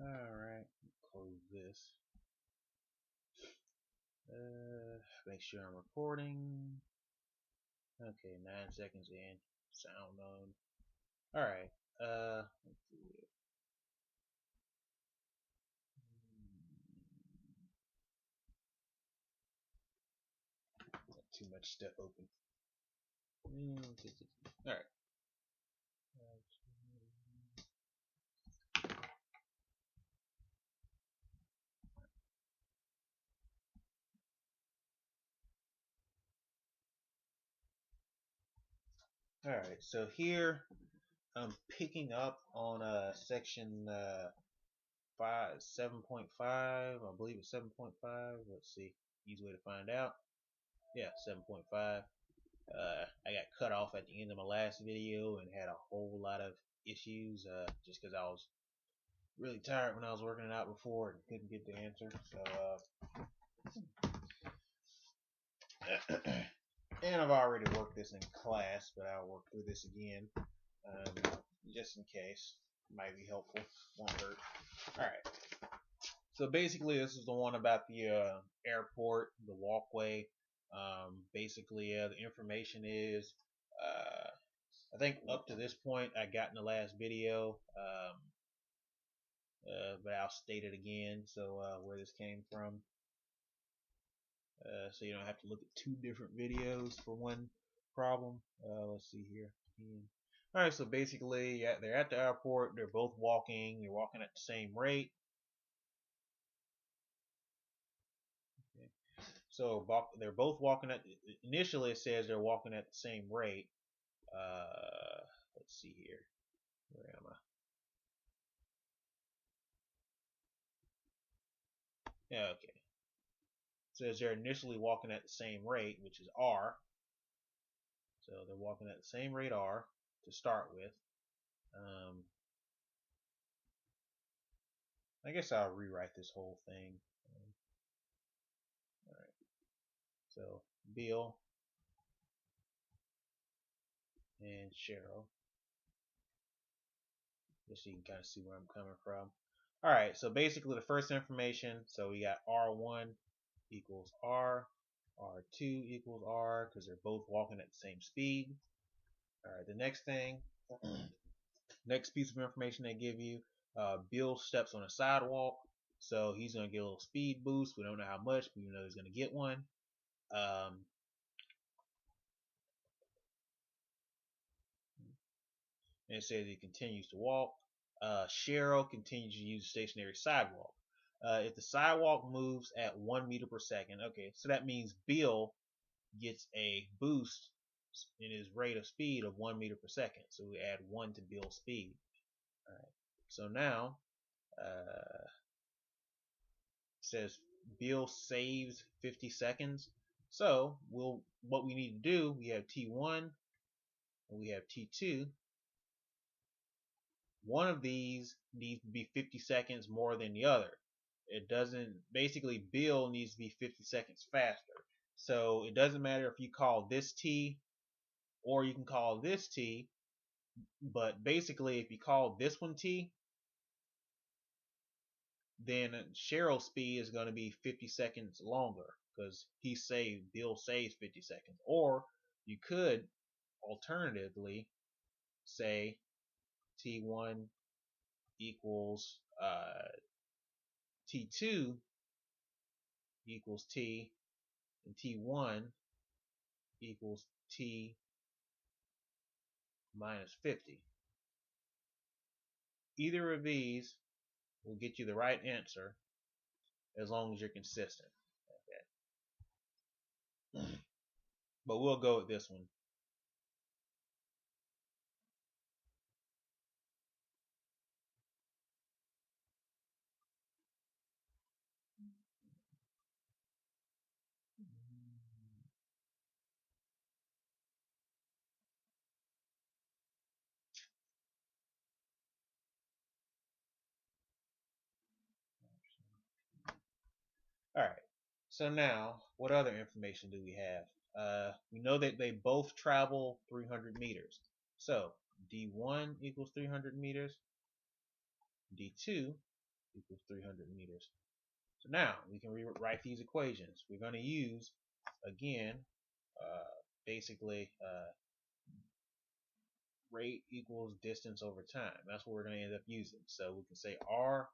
Alright, close this. Make sure I'm recording. Okay, 9 seconds in. Sound on. Alright, let's see here. Too much stuff open. Alright. Alright, so here I'm picking up on section 7.5. I believe it's 7.5. Let's see. Easy way to find out. Yeah, 7.5. I got cut off at the end of my last video and had a whole lot of issues just because I was really tired when I was working it out before and couldn't get the answer. So, and I've already worked this in class, but I'll work through this again just in case. Might be helpful. Won't hurt. Alright. So basically, this is the one about the airport, the walkway. Basically, the information is, I think up to this point I got in the last video, but I'll state it again. So where this came from, so you don't have to look at two different videos for one problem. Let's see here. All right, so basically, yeah, they're at the airport. They're both walking. They're walking at the same rate. So they're both walking at. Initially, it says they're walking at the same rate. Let's see here. Where am I? Yeah, okay. It says they're initially walking at the same rate, which is r. So they're walking at the same rate r to start with. I guess I'll rewrite this whole thing. All right. So Bill and Cheryl, just so you can kind of see where I'm coming from. All right, so basically the first information, so we got R1 equals R, R2 equals R, because they're both walking at the same speed. All right, the next thing, next piece of information they give you, Bill steps on a sidewalk, so he's going to get a little speed boost. We don't know how much, but we know he's going to get one. And it says he continues to walk. Cheryl continues to use the stationary sidewalk. If the sidewalk moves at 1 meter per second, okay, so that means Bill gets a boost in his rate of speed of 1 meter per second. So we add 1 to Bill's speed. All right. So now it says Bill saves 50 seconds. So what we need to do, we have T1 and we have T2. One of these needs to be 50 seconds more than the other. It doesn't, basically Bill needs to be 50 seconds faster. So it doesn't matter if you call this T or you can call this T, but basically if you call this one T, then Cheryl's speed is going to be 50 seconds longer because Bill saves 50 seconds. Or you could alternatively say T1 equals T2 equals T, and T1 equals T minus 50. Either of these will get you the right answer as long as you're consistent. Okay. But we'll go with this one. Alright, so now, what other information do we have? We know that they both travel 300 meters. So, D1 equals 300 meters. D2 equals 300 meters. So now we can rewrite these equations. We're going to use, again, basically rate equals distance over time. That's what we're going to end up using. So we can say R1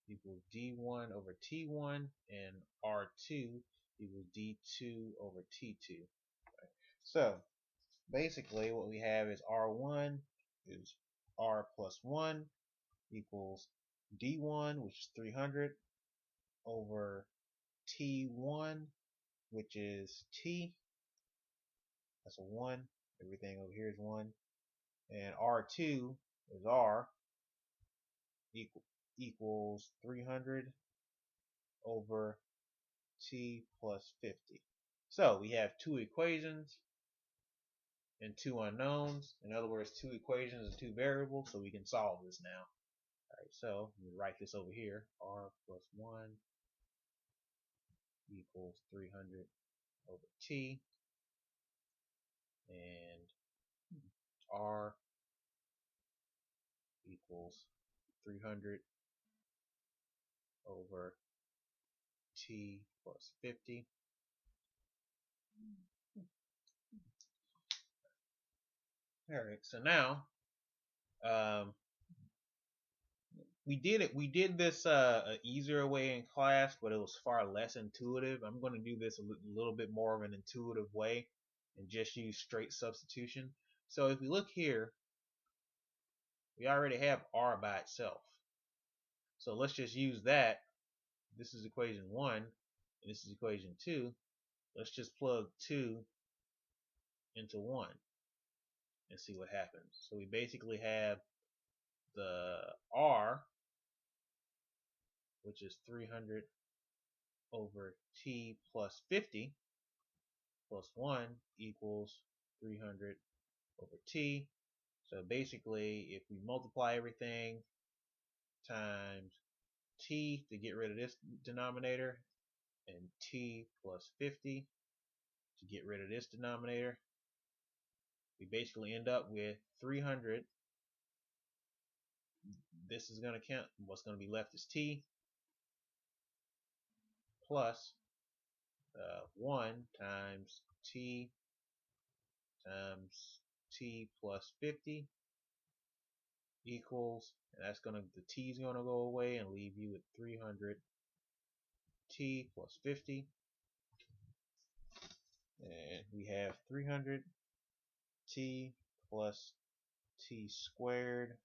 equals D1 over T1 and R2 equals D2 over T2. Right. So basically what we have is R1 is R plus 1 equals D1, which is 300, over T1, which is T. That's a 1. Everything over here is 1. And R2 is R equals 300 over T plus 50. So we have two equations and two unknowns. In other words, two equations and two variables, so we can solve this now. Alright, so we write this over here. R plus 1 equals 300 over T, and R equals 300 over T plus 50. Alright, so now we did this an easier way in class, but it was far less intuitive. I'm going to do this a little bit more of an intuitive way and just use straight substitution. So if we look here, we already have R by itself. So let's just use that. This is equation 1 and this is equation 2. Let's just plug 2 into 1 and see what happens. So we basically have the R, which is 300 over T plus 50 plus 1 equals 300 over T. So basically, if we multiply everything times T to get rid of this denominator and T plus 50 to get rid of this denominator, we basically end up with 300. This is going to count. What's going to be left is T plus 1 times T plus 50 equals, and that's going to, the T is going to go away and leave you with 300 T plus 50. And we have 300 T plus T squared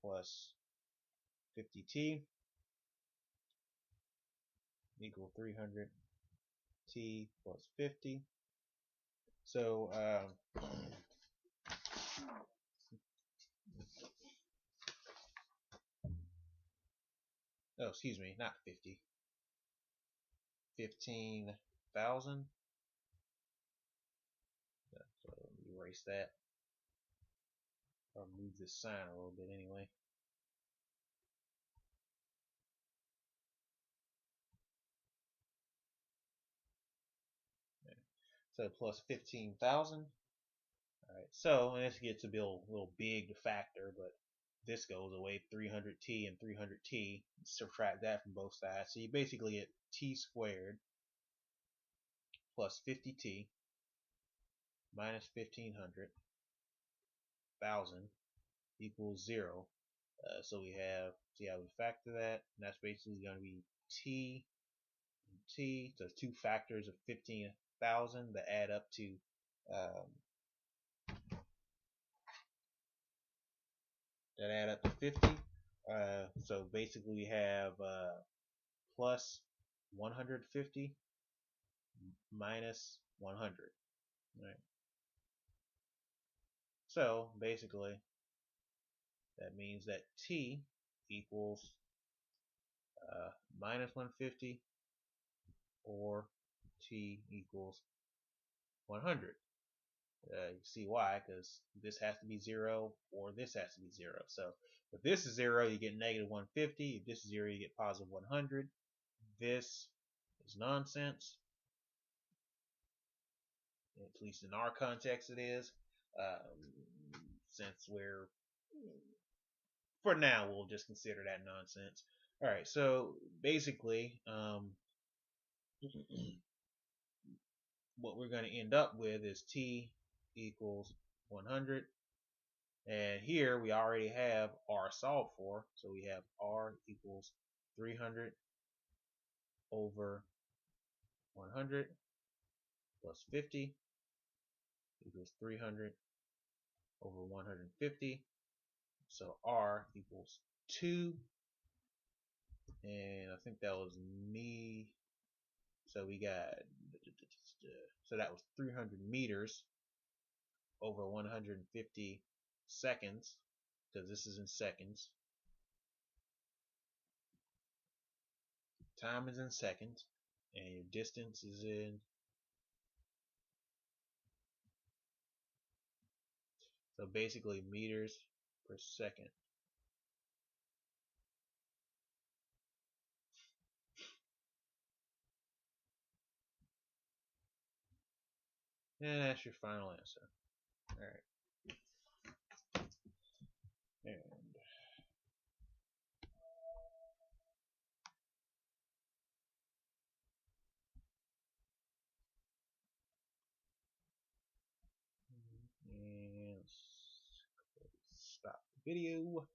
plus 50T equal 300 T plus 50. So oh, excuse me, not 50. 15,000. So let me erase that. I'll move this sign a little bit anyway. So plus 15,000. Alright, so and this gets a little big to factor, but this goes away, 300T and 300T. Subtract that from both sides. So you basically get T squared plus 50T minus 1,000 equals 0. So we have, see how we factor that? And that's basically going to be T and T. So two factors of 15,000 that add up to that add up to 50. So basically we have plus 150 minus 100. Right. So basically that means that T equals minus 150 or T equals 100. You see why, because this has to be 0 or this has to be 0. So if this is 0, you get negative 150. If this is 0, you get positive 100. This is nonsense. At least in our context it is. Since we're for now, we'll just consider that nonsense. All right, so basically, what we're going to end up with is t equals 100. And here we already have r solved for. So we have r equals 300 over 100 plus 50 equals 300 over 150. So r equals 2. And I think that was me. So we got, so that was 300 meters over 150 seconds, because this is in seconds. Time is in seconds, and your distance is in, so basically meters per second. And that's your final answer. Alright. And stop the video.